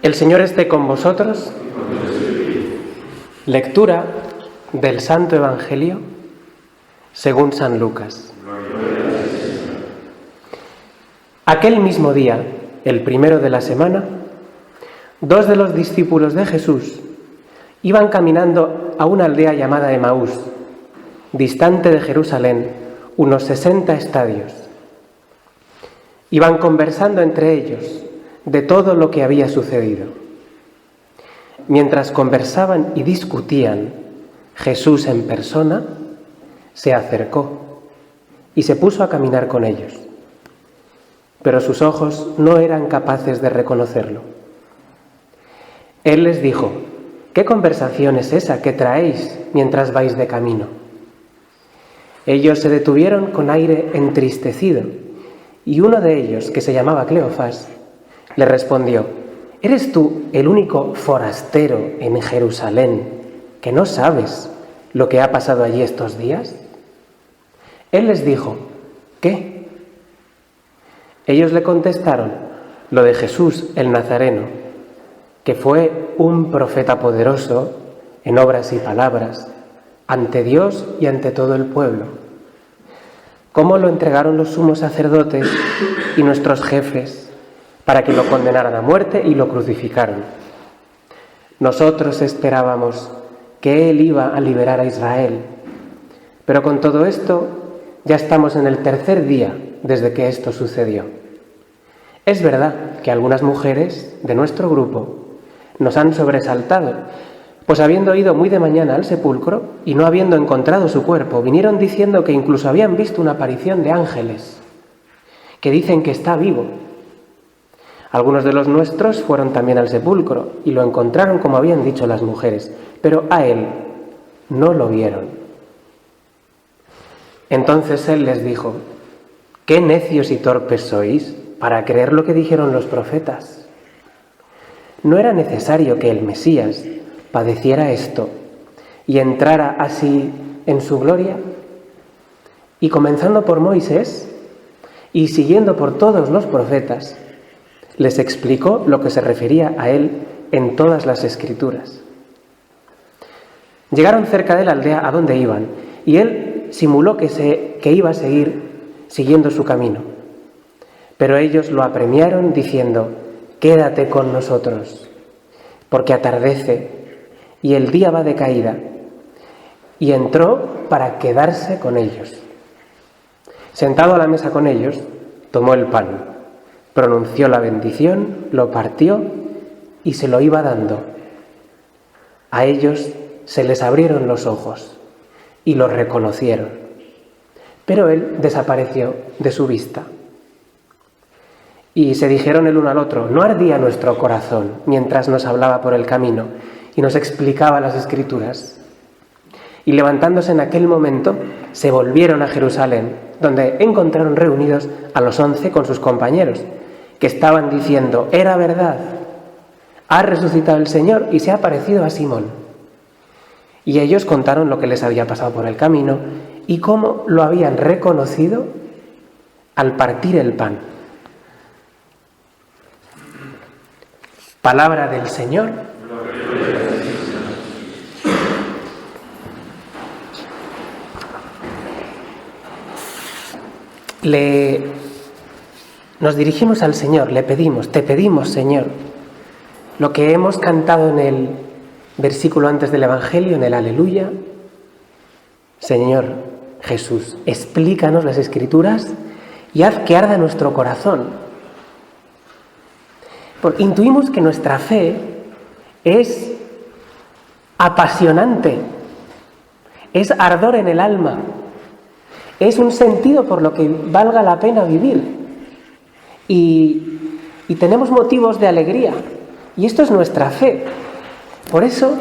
El Señor esté con vosotros. Lectura del Santo Evangelio según San Lucas. Aquel mismo día, el primero de la semana, dos de los discípulos de Jesús iban caminando a una aldea llamada Emaús, distante de Jerusalén, unos 60 estadios. Iban conversando entre ellos de todo lo que había sucedido. Mientras conversaban y discutían, Jesús en persona se acercó y se puso a caminar con ellos. Pero sus ojos no eran capaces de reconocerlo. Él les dijo: ¿qué conversación es esa que traéis mientras vais de camino? Ellos se detuvieron con aire entristecido, y uno de ellos, que se llamaba Cleofás, le respondió: ¿eres tú el único forastero en Jerusalén que no sabes lo que ha pasado allí estos días? Él les dijo: ¿qué? Ellos le contestaron: lo de Jesús el Nazareno, que fue un profeta poderoso en obras y palabras, ante Dios y ante todo el pueblo. Cómo lo entregaron los sumos sacerdotes y nuestros jefes para que lo condenaran a muerte y lo crucificaron. Nosotros esperábamos que Él iba a liberar a Israel, pero con todo esto ya estamos en el tercer día desde que esto sucedió. Es verdad que algunas mujeres de nuestro grupo nos han sobresaltado, pues habiendo ido muy de mañana al sepulcro y no habiendo encontrado su cuerpo, vinieron diciendo que incluso habían visto una aparición de ángeles, que dicen que está vivo. Algunos de los nuestros fueron también al sepulcro y lo encontraron como habían dicho las mujeres, pero a él no lo vieron. Entonces él les dijo: ¿qué necios y torpes sois para creer lo que dijeron los profetas? ¿No era necesario que el Mesías padeciera esto y entrara así en su gloria? Y comenzando por Moisés y siguiendo por todos los profetas, les explicó lo que se refería a él en todas las Escrituras. Llegaron cerca de la aldea a donde iban, y él simuló que iba a seguir siguiendo su camino. Pero ellos lo apremiaron diciendo: quédate con nosotros, porque atardece y el día va de caída. Y entró para quedarse con ellos. Sentado a la mesa con ellos, tomó el pan, pronunció la bendición, lo partió y se lo iba dando. A ellos se les abrieron los ojos y lo reconocieron, pero él desapareció de su vista. Y se dijeron el uno al otro: ¿no ardía nuestro corazón mientras nos hablaba por el camino y nos explicaba las Escrituras? Y levantándose en aquel momento, se volvieron a Jerusalén, donde encontraron reunidos a los 11 con sus compañeros, que estaban diciendo: era verdad, ha resucitado el Señor y se ha aparecido a Simón. Y ellos contaron lo que les había pasado por el camino y cómo lo habían reconocido al partir el pan. Palabra del Señor. Nos dirigimos al Señor, le pedimos: te pedimos, Señor, lo que hemos cantado en el versículo antes del Evangelio, en el Aleluya. Señor Jesús, explícanos las Escrituras y haz que arda nuestro corazón. Porque intuimos que nuestra fe es apasionante, es ardor en el alma, es un sentido por lo que valga la pena vivir. Y tenemos motivos de alegría. Y esto es nuestra fe. Por eso,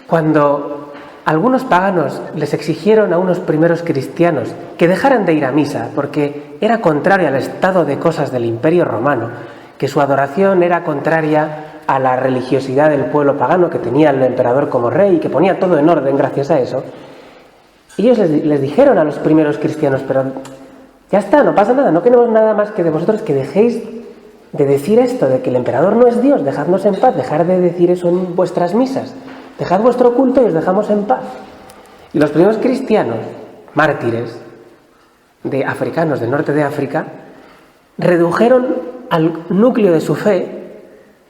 cuando algunos paganos les exigieron a unos primeros cristianos que dejaran de ir a misa porque era contrario al estado de cosas del Imperio Romano, que su adoración era contraria a la religiosidad del pueblo pagano, que tenía al emperador como rey y que ponía todo en orden gracias a eso, ellos les dijeron a los primeros cristianos: pero ya está, no pasa nada, no queremos nada más que de vosotros que dejéis de decir esto, de que el emperador no es Dios, dejadnos en paz, dejar de decir eso en vuestras misas, dejad vuestro culto y os dejamos en paz. Y los primeros cristianos, mártires, de africanos del norte de África, redujeron al núcleo de su fe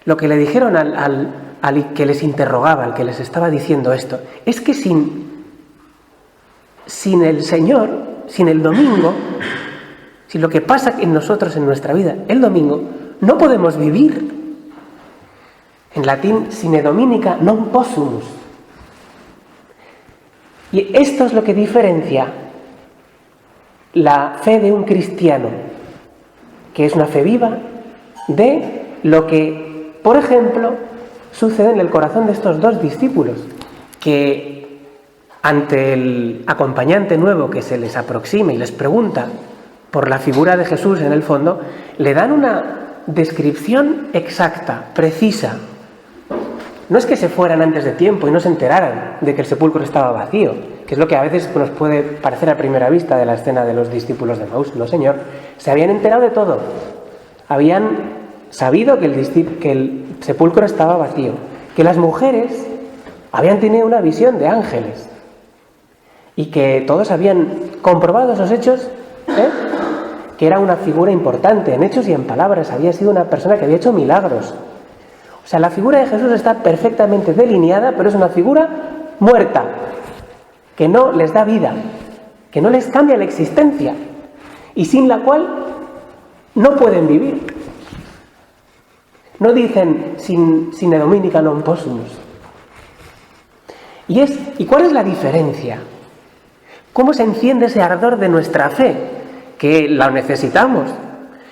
lo que le dijeron al que les interrogaba, al que les estaba diciendo esto. Es que sin el Señor, sin el domingo, sin lo que pasa en nosotros en nuestra vida el domingo, no podemos vivir. En latín, sine dominica non possumus. Y esto es lo que diferencia la fe de un cristiano, que es una fe viva, de lo que, por ejemplo, sucede en el corazón de estos dos discípulos, que ante el acompañante nuevo que se les aproxima y les pregunta por la figura de Jesús en el fondo, le dan una descripción exacta, precisa. No es que se fueran antes de tiempo y no se enteraran de que el sepulcro estaba vacío, que es lo que a veces nos puede parecer a primera vista de la escena de los discípulos de Emaús. No, señor, se habían enterado de todo. Habían sabido que el sepulcro estaba vacío, que las mujeres habían tenido una visión de ángeles y que todos habían comprobado esos hechos, que era una figura importante en hechos y en palabras, había sido una persona que había hecho milagros. O sea, la figura de Jesús está perfectamente delineada, pero es una figura muerta, que no les da vida, que no les cambia la existencia y sin la cual no pueden vivir. No dicen sine dominica non possumus. ¿Y cuál es la diferencia? ¿Cómo se enciende ese ardor de nuestra fe? Que la necesitamos,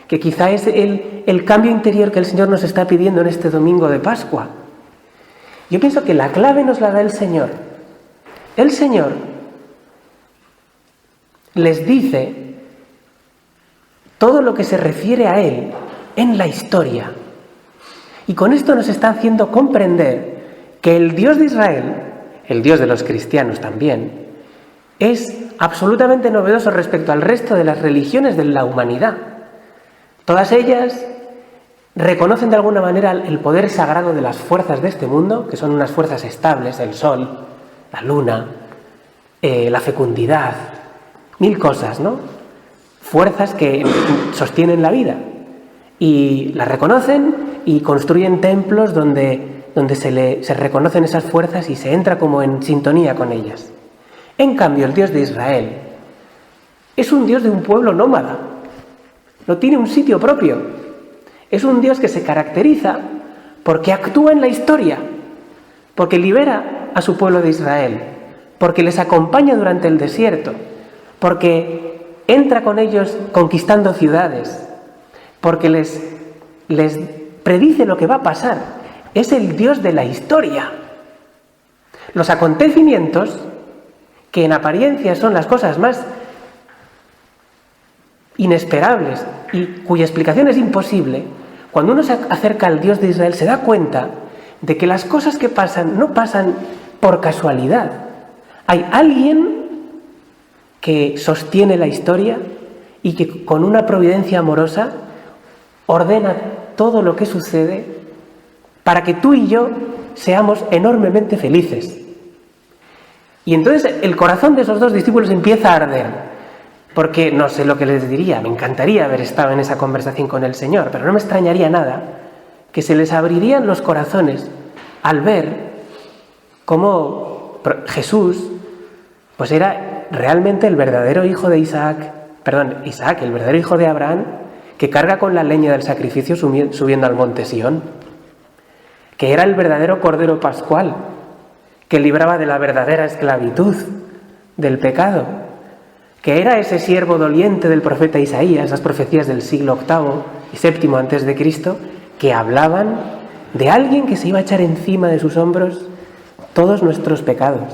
que quizá es el cambio interior que el Señor nos está pidiendo en este domingo de Pascua. Yo pienso que la clave nos la da el Señor. El Señor les dice todo lo que se refiere a Él en la historia. Y con esto nos está haciendo comprender que el Dios de Israel, el Dios de los cristianos también, es absolutamente novedoso respecto al resto de las religiones de la humanidad. Todas ellas reconocen de alguna manera el poder sagrado de las fuerzas de este mundo, que son unas fuerzas estables, el sol, la luna, la fecundidad, mil cosas, ¿no? Fuerzas que sostienen la vida. Y las reconocen y construyen templos donde se reconocen esas fuerzas y se entra como en sintonía con ellas. En cambio, el Dios de Israel es un Dios de un pueblo nómada. No tiene un sitio propio. Es un Dios que se caracteriza porque actúa en la historia, porque libera a su pueblo de Israel, porque les acompaña durante el desierto, porque entra con ellos conquistando ciudades, porque les predice lo que va a pasar. Es el Dios de la historia. Los acontecimientos, que en apariencia son las cosas más inesperables y cuya explicación es imposible, cuando uno se acerca al Dios de Israel se da cuenta de que las cosas que pasan no pasan por casualidad. Hay alguien que sostiene la historia y que con una providencia amorosa ordena todo lo que sucede para que tú y yo seamos enormemente felices. Y entonces el corazón de esos dos discípulos empieza a arder, porque no sé lo que les diría, me encantaría haber estado en esa conversación con el Señor, pero no me extrañaría nada que se les abrirían los corazones al ver cómo Jesús pues era realmente el verdadero hijo de Isaac, el verdadero hijo de Abraham, que carga con la leña del sacrificio subiendo al monte Sión, que era el verdadero Cordero Pascual, que libraba de la verdadera esclavitud, del pecado, que era ese siervo doliente del profeta Isaías, esas profecías del siglo VIII y VII antes de Cristo, que hablaban de alguien que se iba a echar encima de sus hombros todos nuestros pecados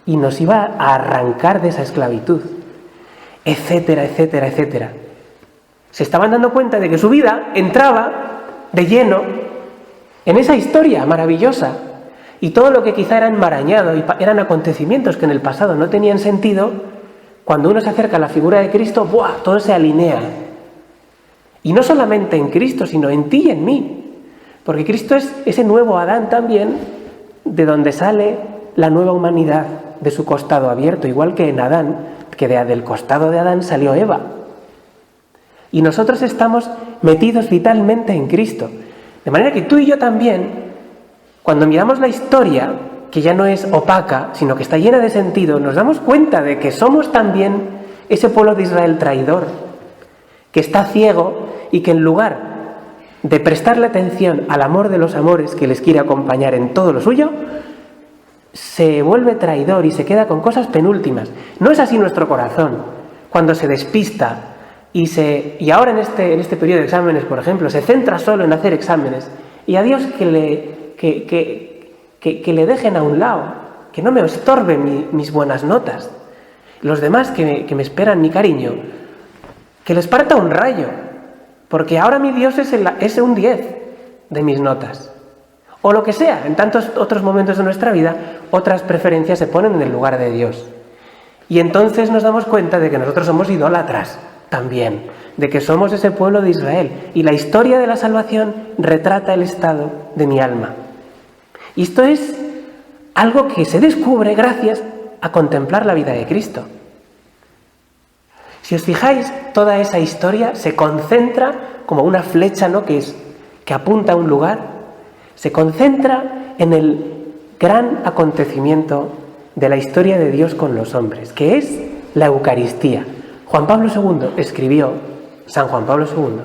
y nos iba a arrancar de esa esclavitud, etcétera, etcétera, etcétera. Se estaban dando cuenta de que su vida entraba de lleno en esa historia maravillosa. Y todo lo que quizá era enmarañado y eran acontecimientos que en el pasado no tenían sentido, cuando uno se acerca a la figura de Cristo, ¡buah!, todo se alinea. Y no solamente en Cristo, sino en ti y en mí. Porque Cristo es ese nuevo Adán también, de donde sale la nueva humanidad, de su costado abierto, igual que en Adán, que del costado de Adán salió Eva. Y nosotros estamos metidos vitalmente en Cristo. De manera que tú y yo también, cuando miramos la historia, que ya no es opaca, sino que está llena de sentido, nos damos cuenta de que somos también ese pueblo de Israel traidor, que está ciego y que en lugar de prestarle atención al amor de los amores que les quiere acompañar en todo lo suyo, se vuelve traidor y se queda con cosas penúltimas. No es así nuestro corazón, cuando se despista y ahora en este periodo de exámenes, por ejemplo, se centra solo en hacer exámenes y a Dios que le dejen a un lado, que no me estorbe mis buenas notas. Los demás que me esperan mi cariño, que les parta un rayo, porque ahora mi Dios es un 10 de mis notas. O lo que sea, en tantos otros momentos de nuestra vida, otras preferencias se ponen en el lugar de Dios. Y entonces nos damos cuenta de que nosotros somos idólatras también, de que somos ese pueblo de Israel. Y la historia de la salvación retrata el estado de mi alma. Y esto es algo que se descubre gracias a contemplar la vida de Cristo. Si os fijáis, toda esa historia se concentra como una flecha, ¿no?, que apunta a un lugar. Se concentra en el gran acontecimiento de la historia de Dios con los hombres, que es la Eucaristía. San Juan Pablo II,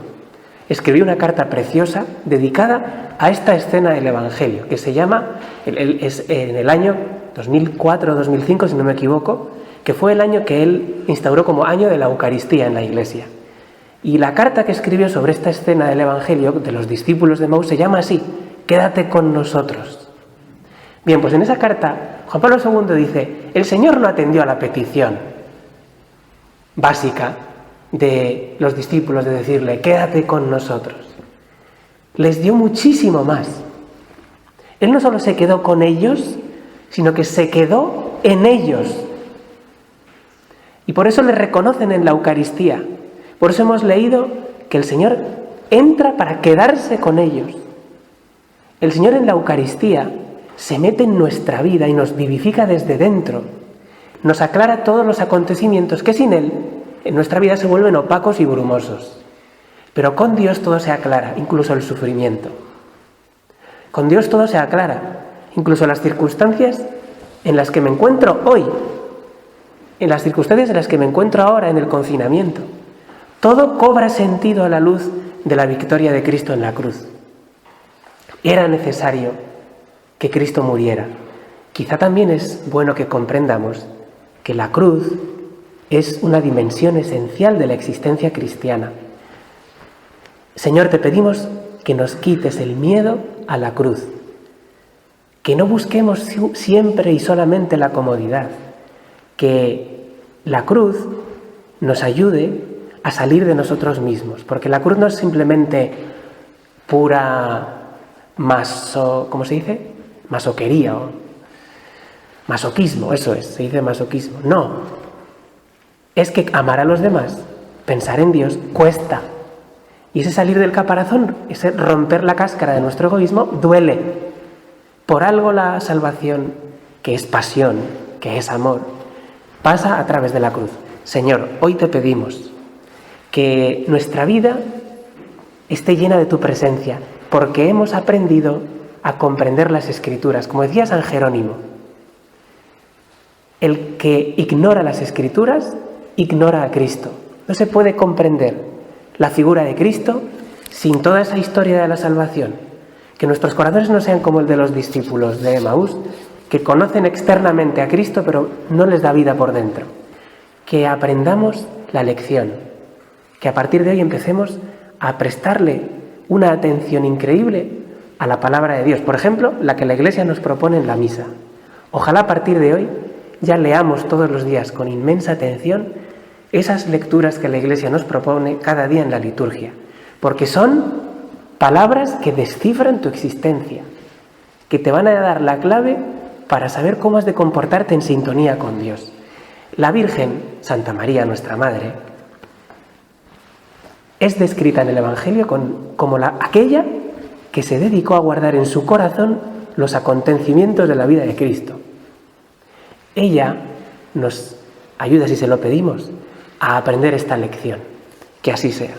escribió una carta preciosa dedicada a esta escena del Evangelio, que se llama, es en el año 2004 o 2005, si no me equivoco, que fue el año que él instauró como año de la Eucaristía en la Iglesia. Y la carta que escribió sobre esta escena del Evangelio de los discípulos de Emaús se llama así: quédate con nosotros. Bien, pues en esa carta Juan Pablo II dice: el Señor no atendió a la petición básica de los discípulos de decirle quédate con nosotros. Les dio muchísimo más. Él no solo se quedó con ellos, sino que se quedó en ellos. Y por eso le reconocen en la Eucaristía. Por eso hemos leído que el Señor entra para quedarse con ellos. El Señor en la Eucaristía se mete en nuestra vida y nos vivifica desde dentro. Nos aclara todos los acontecimientos que sin Él en nuestra vida se vuelven opacos y brumosos. Pero con Dios todo se aclara, incluso el sufrimiento. Con Dios todo se aclara, incluso las circunstancias en las que me encuentro hoy, en las circunstancias en las que me encuentro ahora en el confinamiento. Todo cobra sentido a la luz de la victoria de Cristo en la cruz. Era necesario que Cristo muriera. Quizá también es bueno que comprendamos que la cruz es una dimensión esencial de la existencia cristiana. Señor, te pedimos que nos quites el miedo a la cruz, que no busquemos siempre y solamente la comodidad, que la cruz nos ayude a salir de nosotros mismos, porque la cruz no es simplemente pura ¿cómo se dice? Masoquería o masoquismo, eso es, se dice masoquismo. No, es que amar a los demás, pensar en Dios, cuesta. Y ese salir del caparazón, ese romper la cáscara de nuestro egoísmo, duele. Por algo la salvación, que es pasión, que es amor, pasa a través de la cruz. Señor, hoy te pedimos que nuestra vida esté llena de tu presencia, porque hemos aprendido a comprender las Escrituras. Como decía San Jerónimo, el que ignora las Escrituras, ignora a Cristo. No se puede comprender la figura de Cristo sin toda esa historia de la salvación. Que nuestros corazones no sean como el de los discípulos de Emaús, que conocen externamente a Cristo, pero no les da vida por dentro. Que aprendamos la lección, que a partir de hoy empecemos a prestarle una atención increíble a la palabra de Dios. Por ejemplo, la que la Iglesia nos propone en la misa. Ojalá a partir de hoy ya leamos todos los días con inmensa atención esas lecturas que la Iglesia nos propone cada día en la liturgia, porque son palabras que descifran tu existencia, que te van a dar la clave para saber cómo has de comportarte en sintonía con Dios. La Virgen, Santa María, nuestra Madre, es descrita en el Evangelio como aquella que se dedicó a guardar en su corazón los acontecimientos de la vida de Cristo. Ella nos ayuda, si se lo pedimos, a aprender esta lección. Que así sea.